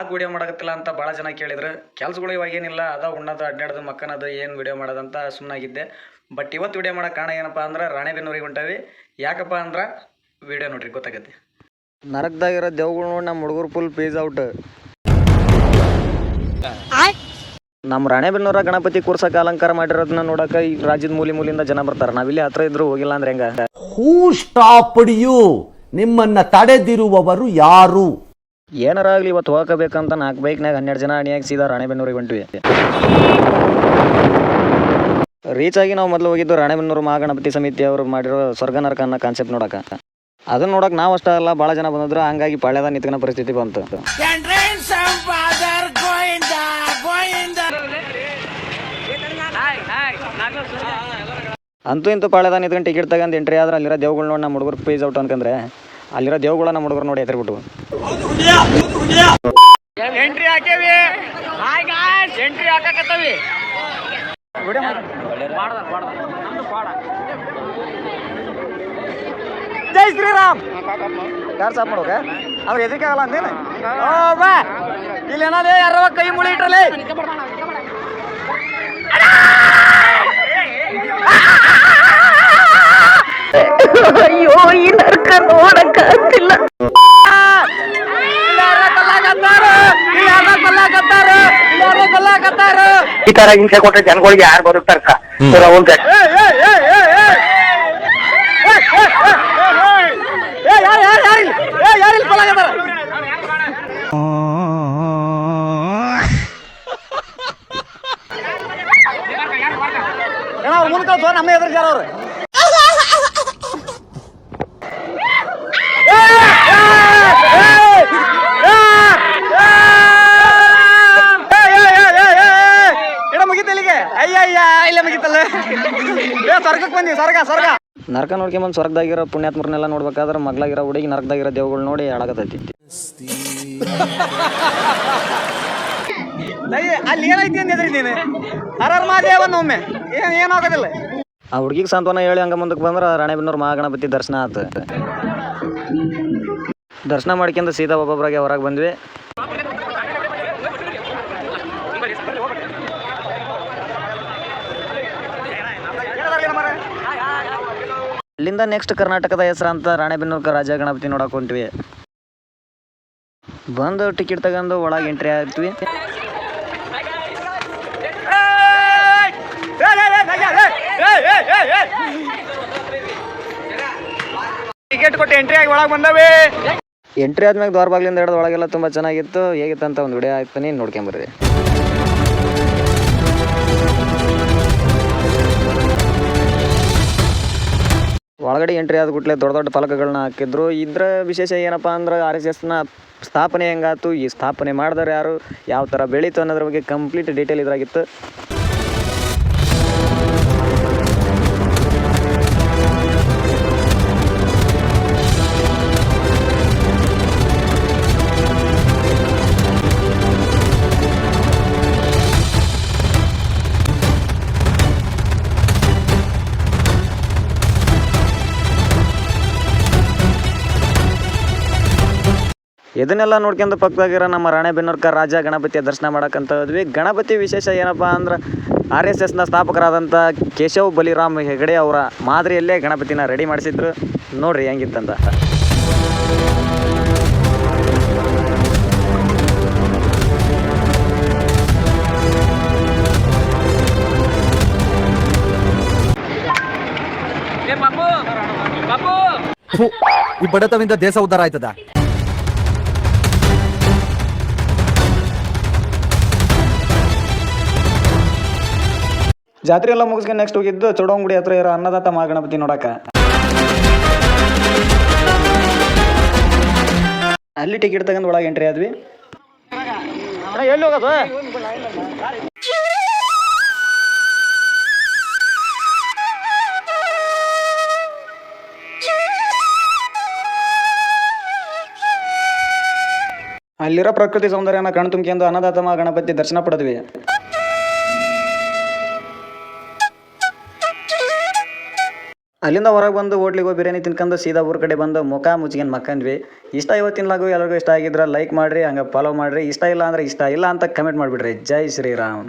ಯಾಕೆ ವಿಡಿಯೋ ಮಾಡಕತ್ತಿಲ್ಲ ಅಂತ ಭಾಳ ಜನ ಕೇಳಿದ್ರು. ಕೆಲ್ಸಗಳು ಇವಾಗ ಏನಿಲ್ಲ, ಅದ ಉಣ್ಣೋದು ಅಡ್ಡಾಡೋದು ಮಕ್ಕನದು, ಏನು ವಿಡಿಯೋ ಮಾಡೋದಂತ ಸುಮ್ಮನಾಗಿದ್ದೆ. ಬಟ್ ಇವತ್ತು ವಿಡಿಯೋ ಮಾಡೋಕೆ ಕಾರಣ ಏನಪ್ಪ ಅಂದ್ರೆ ರಾಣೆಬೆನ್ನೂರಿಗೆ ಹೊಂಟವಿ. ಯಾಕಪ್ಪ ಅಂದ್ರೆ ವಿಡಿಯೋ ನೋಡ್ರಿ ಗೊತ್ತಾಗತ್ತೆ. ನರಕದಾಗಿರೋ ದೇವ್ಗಳು ನೋಡಿ ನಮ್ಮ ಹುಡುಗರು ಫುಲ್ ಪೀಸ್ ಔಟ್. ನಮ್ಮ ರಾಣೆಬೆನ್ನೂರ ಗಣಪತಿ ಕೂರ್ಸಕ್ಕೆ ಅಲಂಕಾರ ಮಾಡಿರೋದನ್ನ ನೋಡಕ್ಕೆ ಈ ರಾಜ್ಯದ ಮೂಲಿಂದ ಜನ ಬರ್ತಾರೆ. ನಾವಿಲ್ಲಿ ಹತ್ರ ಇದ್ರು ಹೋಗಿಲ್ಲ ಅಂದ್ರೆ ಹೆಂಗ? ಹೂ ಸ್ಟಾಪ್ಡ್ ಯು? ನಿಮ್ಮನ್ನ ತಡೆದಿರುವವರು ಯಾರು? ಏನಾರ ಆಗಲಿ ಇವತ್ತು ಹೋಗಬೇಕಂತ 4 ಬೈಕ್ನಾಗ 12 ಜನ ಅಣಿಯಾಗಿ ಸೀದಾ ರಾಣೆಬೆನ್ನೂರಿಗೆ ಹೊಂಟ್ವಿ. ರೀಚ್ ಆಗಿ ನಾವು ಮೊದಲು ಹೋಗಿದ್ದು ರಾಣೆಬೆನ್ನೂರು ಮಹಾಗಣಪತಿ ಸಮಿತಿ ಅವರು ಮಾಡಿರೋ ಸ್ವರ್ಗ ನರಕ ಅನ್ನೋ ಕಾನ್ಸೆಪ್ಟ್ ನೋಡಕ್ಕೆ. ಅದನ್ನ ನೋಡಕ್ಕೆ ನಾವು ಅಷ್ಟೇ ಅಲ್ಲ, ಭಾಳ ಜನ ಬಂದಿದ್ರು. ಹಂಗಾಗಿ ಪಾಳ್ಯದ ನಿಂತ್ಕೊಳ್ಳೋ ಪರಿಸ್ಥಿತಿ ಬಂತು. ಅಂತೂ ಇಂತೂ ಪಾಳ್ಯದ ನಿಂತ್ಕೊಂಡು ಟಿಕೆಟ್ ತಗೊಂಡು ಎಂಟ್ರಿ ಆದ್ರೆ ಅಲ್ಲಿರೋ ದೇವ್ಗಳು ನೋಡಿ ನಮ್ಮ ಹುಡುಗರು ಪೇಜ್ ಔಟ್ ಅನ್ಕಂದ್ರೆ ಅಲ್ಲಿರೋ ದೇವ್ಗಳ ನಮ್ಮ ಹುಡುಗರು ನೋಡಿ ಎದುರ್ಬಿಟ್ಟು ಎಂಟ್ರಿ ಹಾಕೇವಿ. ಎಂಟ್ರಿ ಹಾಕಕತ್ತವಿ. ಜೈ ಶ್ರೀರಾಮ್. ಯಾರು ಸಾಪ್ ಮಾಡೋಕೆ ಅವ್ರು ಎದಕ್ಕೆ ಆಗಲ್ಲ ಅಂದೇನು? ಇಲ್ಲಿ ಏನಾದ್ರೆ ಯಾರವ ಕೈ ಮುಳಿ ಇಟ್ರಲ್ಲ. ಅಯ್ಯೋ ಈ ನರ್ಕ ನೋಡಕ್ಕಾಗ್ತಿಲ್ಲ. ಈ ತರ ಹಿಂಸೆ ಕೊಟ್ರೆ ಜನಗಳಿಗೆ ಯಾರು ಬರುತ್ತಾರ? ಮುಂದೆ ನಮ್ಮ ಎದುರು ಜನ ಅವ್ರು ಸ್ವರ್ಗಕ್ಕೆ ಬಂದಿ. ಸ್ವರ್ಗ ನರಕ ನೋಡ್ಕೊಂಬಂದು ಸ್ವರ್ಗದಾಗಿರೋ ಪುಣ್ಯಾತ್ಮರನ್ನೆಲ್ಲ ನೋಡ್ಬೇಕಾದ್ರೆ ಮಗ್ಲಾಗಿರೋ ಹುಡುಗಿ ನರಕದಾಗಿರೋ ದೇವ್ಗಳು ನೋಡಿ ಹಾಳಾಗತೈತಿ. ಅಲ್ಲಿ ಏನೈತಿ ಅಂದಿದ್ರಿ ನೀನು? ಹರರ್ ಮಹಾದೇವನೊಮ್ಮೆ ಏನಾಗೋದಿಲ್ಲ. ಆ ಹುಡುಗಿಗೆ ಸಾಂತ್ವನ ಹೇಳಿ ಹಂಗ ಮುಂದಕ್ಕೆ ಬಂದ್ರೆ ರಾಣೆಬೆನ್ನೂರು ಮಹಾಗಣಪತಿ ದರ್ಶನ ಆಯ್ತು. ದರ್ಶನ ಮಾಡ್ಕೊಂಡು ಸೀದಾ ಒಬ್ಬೊಬ್ಬರಾಗೆ ಹೊರಗೆ ಬಂದ್ವಿ. ಅಲ್ಲಿಂದ ನೆಕ್ಸ್ಟ್ ಕರ್ನಾಟಕದ ಹೆಸರಂತ ರಾಣೆಬೆನ್ನೂರು ರಾಜ ಗಣಪತಿ ನೋಡಕ್ ಹೊಂಟ್ವಿ. ಬಂದು ಟಿಕೆಟ್ ತಗೊಂಡು ಒಳಗೆ ಎಂಟ್ರಿ ಆಗ್ತೀವಿ. ಟಿಕೆಟ್ ಕೊಟ್ಟು ಎಂಟ್ರಿ ಆಗಿ ಒಳಗೆ ಬಂದವೆ. ಎಂಟ್ರಿ ಆದ್ಮೇಲೆ ದ್ವಾರ ಬಾಗ್ಲಿಂದ ಹಿಡಿದು ಒಳಗೆಲ್ಲ ತುಂಬಾ ಚೆನ್ನಾಗಿತ್ತು. ಹೇಗಿತ್ತು ಅಂತ ಒಂದು ವಿಡಿಯೋ ಹಾಕ್ತೀನಿ, ನೋಡ್ಕೊಂಬರ್ರಿ. ಒಳಗಡೆ ಎಂಟ್ರಿ ಆದ ಕೂಡಲೇ ದೊಡ್ಡ ದೊಡ್ಡ ಫಲಕಗಳನ್ನ ಹಾಕಿದ್ರು. ಇದ್ರ ವಿಶೇಷ ಏನಪ್ಪಾ ಅಂದ್ರೆ RSSನ ಸ್ಥಾಪನೆ ಹೆಂಗಾತು, ಈ ಸ್ಥಾಪನೆ ಮಾಡಿದವ್ರು ಯಾರು, ಯಾವ ಥರ ಬೆಳೀತು ಅನ್ನೋದ್ರ ಬಗ್ಗೆ ಕಂಪ್ಲೀಟ್ ಡೀಟೇಲ್ ಇದ್ರಾಗಿತ್ತು. ಇದನ್ನೆಲ್ಲ ನೋಡ್ಕೊಂಡು ಪಕ್ಕದಾಗಿರೋ ನಮ್ಮ ರಾಣೆಬೆನ್ನೂರು ರಾಜ ಗಣಪತಿಯ ದರ್ಶನ ಮಾಡಕ್ಕಂತ ಹೋದ್ವಿ. ಗಣಪತಿ ವಿಶೇಷ ಏನಪ್ಪ ಅಂದ್ರೆ RSSನ ಸ್ಥಾಪಕರಾದಂಥ ಕೇಶವ್ ಬಲಿರಾಮ್ ಹೆಗಡೆ ಅವರ ಮಾದರಿಯಲ್ಲೇ ಗಣಪತಿನ ರೆಡಿ ಮಾಡಿಸಿದ್ರು. ನೋಡ್ರಿ ಹೆಂಗಿತ್ತಂತ. ಈ ಬಡತವಿಂದ ದೇಶ ಉದ್ಧಾರ ಆಯ್ತದ? ಜಾತ್ರೆ ಎಲ್ಲ ಮುಗಿಸ್ಕೊಂಡು ನೆಕ್ಸ್ಟ್ ಹೋಗಿದ್ದು ಚೌಡಂಗುಡಿ ಹತ್ರ ಇರೋ ಅನ್ನದಾತ ಮಹಾಗಣಪತಿ ನೋಡಕ. ಅಲ್ಲಿ ಟಿಕೆಟ್ ತಗೊಂಡು ಒಳಗೆ ಎಂಟ್ರಿ ಆದ್ವಿ. ಎಲ್ಲಿ ಹೋಗೋದು? ಅಲ್ಲಿರೋ ಪ್ರಕೃತಿ ಸೌಂದರ್ಯನ ಕಣ್ ತುಂಬಿಕೊಂಡು ಅನ್ನದಾತ ಮಹಾಗಣಪತಿ ದರ್ಶನ ಪಡೆದ್ವಿ. ಅಲ್ಲಿಂದ ಹೊರಗೆ ಬಂದು ಹೋಟ್ಲಿಗೆ ಹೋಗಿ ಬಿರಿಯಾನಿ ತಿನ್ಕೊಂಡು ಸೀದಾ ಊರ ಕಡೆ ಬಂದು ಮುಖ ಮುಚ್ಕೊಂಡು ಮಕ್ಕಂದ್ವಿ. ಇಷ್ಟ ಇವತ್ತಿನ ಲಾಗು ಎಲ್ಲರಿಗೂ ಇಷ್ಟ ಆಗಿದ್ರೆ ಲೈಕ್ ಮಾಡಿರಿ, ಹಂಗೆ ಫಾಲೋ ಮಾಡಿರಿ. ಇಷ್ಟ ಇಲ್ಲ ಅಂದ್ರೆ ಇಷ್ಟ ಇಲ್ಲ ಅಂತ ಕಮೆಂಟ್ ಮಾಡಿಬಿಡ್ರಿ. ಜೈ ಶ್ರೀರಾಮ್.